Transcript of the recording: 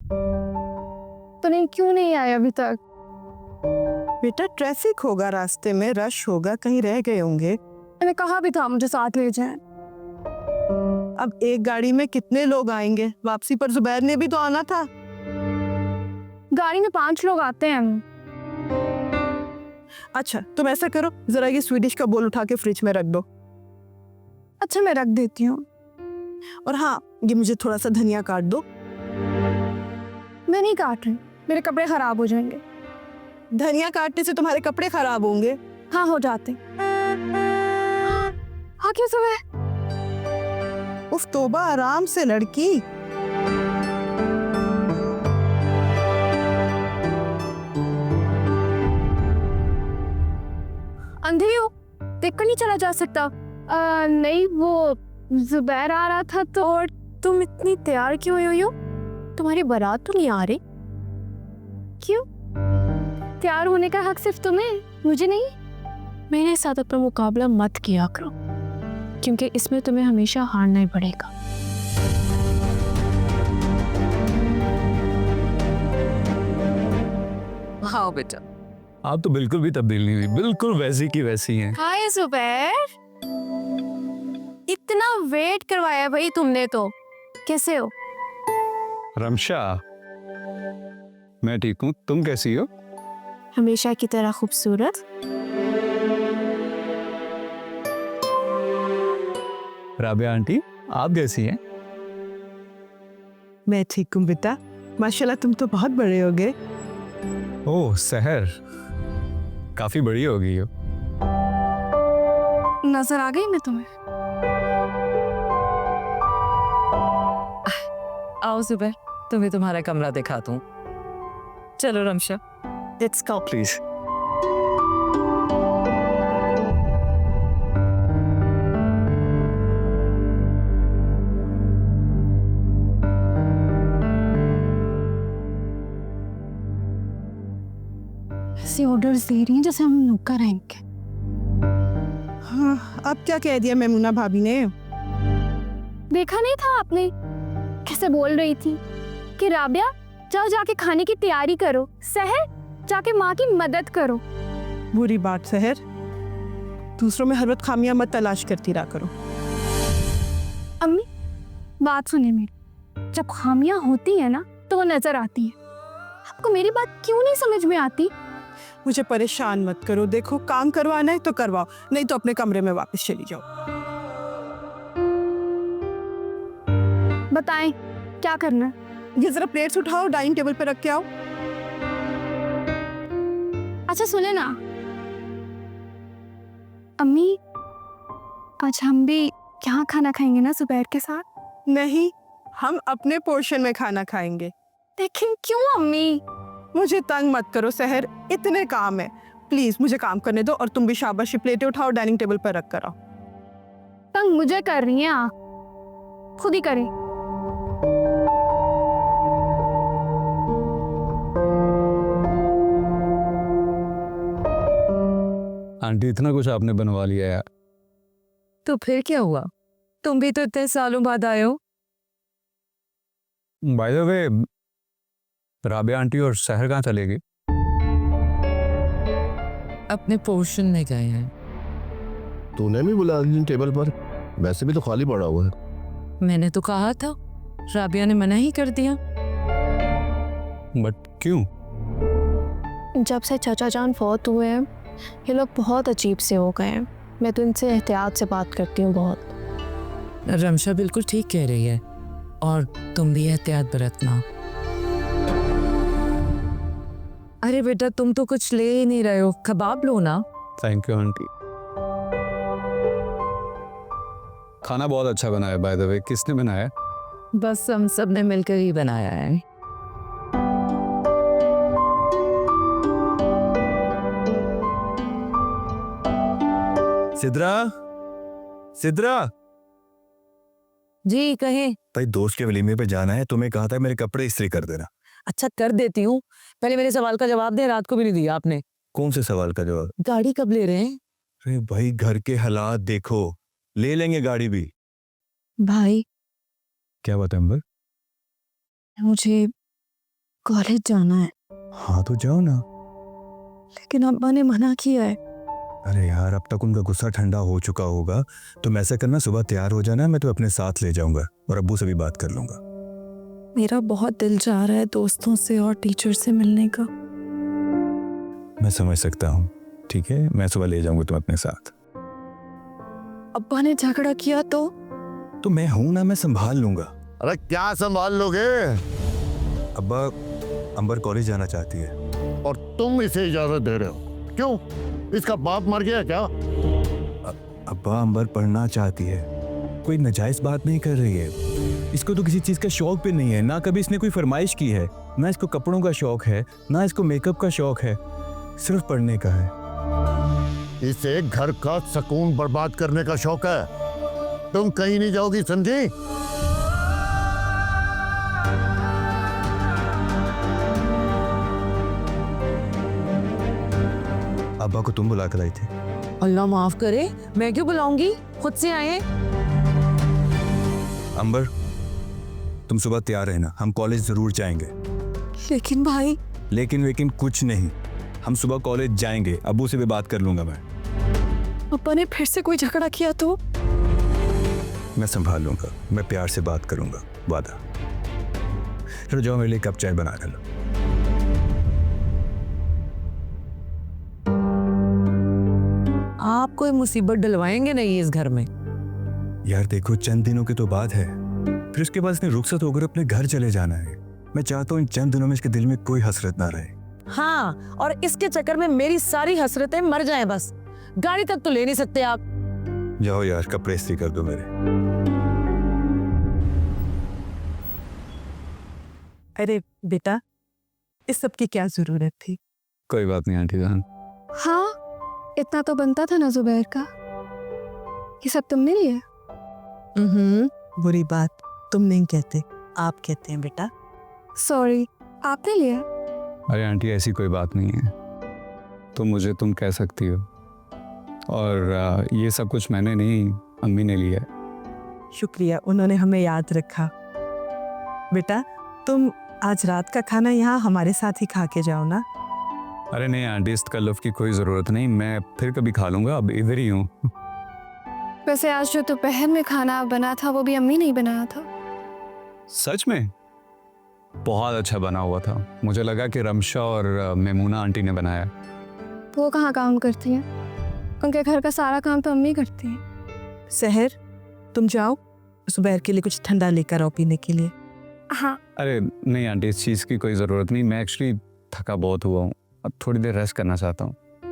तो नहीं, क्यों नहीं आए अभी तक? बेटा ट्रैफिक होगा, रास्ते में रश होगा, कहीं रह गए होंगे। मैंने कहा भी था मुझे साथ ले जाएं। अब एक गाड़ी में कितने लोग आएंगे? वापसी पर जुबैर ने भी तो आना था। गाड़ी में 5 लोग आते हैं। अच्छा तुम ऐसा करो, जरा ये स्वीडिश का बोल उठा के फ्रिज में रख दो। अच्छा मैं रख देती हूँ। और हाँ, ये मुझे थोड़ा सा धनिया काट दो। मैं नहीं काट रही, मेरे कपड़े खराब हो जाएंगे। धनिया काटने से तुम्हारे कपड़े खराब होंगे? हाँ हो जाते। हाँ क्यों सुबह? उफ तौबा, आराम से लड़की। अंधी हो, देखकर नहीं चला जा सकता। नहीं वो जुबैर आ रहा था तो। और तुम इतनी तैयार क्यों हुई हो? तुम्हारी बारात तो नहीं आ रही? क्यों? तैयार होने का हक सिर्फ तुम्हें, मुझे नहीं। मेरे साथ अपना मुकाबला मत किया करो, क्योंकि इसमें तुम्हें हमेशा हारना ही पड़ेगा। हाँ बेटा, आप तो बिल्कुल भी तब्दील नहीं हुई, बिल्कुल वैसी की वैसी हैं। हाय जुबैर, इतना वेट करवाया भाई तुमने तो। कैसे हो? रमशा, मैं ठीक हूँ, तुम कैसी हो? हमेशा की तरह खूबसूरत। राबिया आंटी, आप कैसी हैं? मैं ठीक हूँ बेटा, माशाल्लाह तुम तो बहुत बड़े हो गए। ओह सहर, काफी बड़ी हो गई हो। नजर आ गई मैं तुम्हें? आओ जुबैर, तुम्हें तुम्हारा कमरा दिखा दूं। चलो रमशा, लेट्स गो। प्लीज। ऐसे ऑर्डर्स दे रही हैं जैसे हम नौकर हैं इनके। हाँ, अब क्या कह दिया मैमुना भाभी ने? देखा नहीं था आपने कैसे बोल रही थी कि राबिया जाओ जाके खाने की तैयारी करो, सहर जाके माँ की मदद करो। बुरी बात सहर, दूसरों में हर वक्त खामियां मत तलाश करती रहा करो। अम्मी बात सुनिए मेरी, जब खामियां होती है ना तो वो नजर आती है। आपको मेरी बात क्यों नहीं समझ में आती? मुझे परेशान मत करो, देखो काम करवाना है तो करवाओ, नहीं तो अपने कमरे में वापस चली जाओ। बताएं क्या करना है? ये जरा प्लेट्स उठाओ, डाइनिंग टेबल पे रख के आओ। अच्छा सुने ना अम्मी, आज हम भी यहाँ खाना खाएंगे ना जुबैर के साथ? नहीं, हम अपने पोर्शन में खाना खाएंगे। लेकिन क्यों अम्मी? मुझे तंग मत करो सहर, इतने काम है, प्लीज मुझे काम करने दो। और तुम भी शाबाशी, प्लेटें उठाओ, डाइनिंग टेबल पर रख कर आओ। तंग मुझे कर रही हैं आप, खुद ही करें। आंटी इतना कुछ आपने बनवा लिया यार। तो फिर क्या हुआ, तुम भी तो इतने सालों बाद आए हो। By the way, Rabia aunty और सहर कहाँ चले गई? अपने पोर्शन में गए हैं। तूने भी बुला दी टेबल पर, वैसे भी तो खाली पड़ा हुआ है। मैंने तो कहा था, राबिया ने मना ही कर दिया। बट क्यों? जब से चाचा जान फौत हुए हैं ये लोग बहुत अजीब से हो गए हैं। मैं तो इनसे एहतियात से बात करती हूँ बहुत। रमशा बिल्कुल ठीक कह रही है, और तुम भी एहतियात बरतना। अरे बेटा, तुम तो कुछ ले ही नहीं रहे हो, कबाब लो ना। Thank you aunty. खाना बहुत अच्छा बना है बाय द वे, किसने बनाया? बस हम सब ने मिलकर ही बनाया है। सिद्रा, सिद्रा। जी कहें। भाई दोस्त के वलीमे पे जाना है, तुम्हें कहा था मेरे कपड़े इस्त्री कर देना। अच्छा कर देती हूँ, पहले मेरे सवाल का जवाब दे। रात को भी नहीं दिया आपने। कौन से सवाल का जवाब? गाड़ी कब ले रहे हैं? अरे भाई घर के हालात देखो, ले लेंगे गाड़ी भी। भाई क्या बात है अंबर? मुझे कॉलेज जाना है, हाँ तो जाओ ना। लेकिन अब्बा ने मना किया है। अरे यार, अब तक उनका गुस्सा ठंडा हो चुका होगा। तुम ऐसा करना, सुबह तैयार हो जाना, मैं तो अपने साथ ले जाऊंगा और अब्बू से भी बात कर लूंगा। मेरा बहुत दिल चाह रहा है दोस्तों से और टीचर से मिलने का। मैं समझ सकता हूँ, ठीक है, मैं सुबह ले जाऊंगा तुम अपने साथ। अब्बा ने झगड़ा किया तो मैं हूं ना, मैं संभाल लूंगा। अरे क्या संभाल लोगे? अब्बा, अंबर कॉलेज जाना चाहती है। और तुम इसे इजाजत दे रहे हो? क्यों? इसका बाप मर गया क्या? अब्बा, अंबर पढ़ना चाहती है, कोई नाजायज बात नहीं कर रही है। इसको तो किसी चीज का शौक भी नहीं है, ना कभी इसने कोई फरमाइश की है, ना इसको कपड़ों का शौक है, ना इसको मेकअप का शौक है, सिर्फ पढ़ने का है। इसे घर का सुकून बर्बाद करने का शौक है। तुम कहीं नहीं जाओगी, समझी? अब्बा को तुम बुला कर आई थी। अल्लाह माफ करे, मैं क्यों बुलाऊंगी, खुद से आए। अंबर, तुम सुबह तैयार रहना, हम कॉलेज जरूर जाएंगे। लेकिन भाई, लेकिन कुछ नहीं, हम सुबह कॉलेज जाएंगे, अब्बू से भी बात कर लूंगा मैं। अब्बा ने फिर से कोई झगड़ा किया तो? मैं संभाल लूंगा, मैं प्यार से बात करूंगा, वादा। चलो जाओ, मेरे लिए कप चाय बना कर लो। आप कोई मुसीबत डलवाएंगे नहीं इस घर में। यार देखो, चंद दिनों की तो बात है, फिर उसके बाद इसने रुखसत होकर अपने घर चले जाना है। मैं चाहता हूँ इन चंद दिनों में इसके दिल में कोई हसरत ना रहे। हाँ, और इसके चक्कर में मेरी सारी हसरतें मर जाएं बस। गाड़ी तक तो ले नहीं सकते आप। जाओ यार, कपड़े इस्त्री कर दो मेरे। अरे बेटा, इस सब की क्या जरूरत थी? कोई बात नहीं आंटी जान। हाँ, इतना तो बनता था ना जुबैर का। ये सब तुमने लिया? बुरी बात तुम नहीं कहते, आप कहते हैं बेटा। सॉरी, आपने लिया? अरे आंटी, ऐसी कोई बात नहीं है, तो मुझे तुम कह सकती हो। और ये सब कुछ मैंने नहीं, अम्मी ने लिया है। शुक्रिया, उन्होंने हमें याद रखा। बेटा, तुम आज रात का खाना यहाँ हमारे साथ ही खा के जाओ ना। अरे नहीं आंटी, इस तकल्लुफ़ की कोई ज़रूरत नहीं, मैं फिर कभी खा लूँगा, अब इधर ही हूँ। वैसे आज जो दोपहर में खाना बना था वो भी अम्मी ने ही बनाया था। सच में? बहुत अच्छा बना हुआ था। मुझे लगा कि रमशा और मेमूना आंटी ने बनाया। वो कहाँ काम करती हैं? उनके घर का सारा काम तो अम्मी करती हैं। सहर, तुम जाओ, सुबह के लिए कुछ ठंडा लेकर आओ पीने के लिए। हाँ। अरे नहीं आंटी, इस चीज़ की कोई ज़रूरत नहीं, मैं एक्चुअली थका बहुत हुआ हूँ, अब थोड़ी देर रेस्ट करना चाहता हूँ।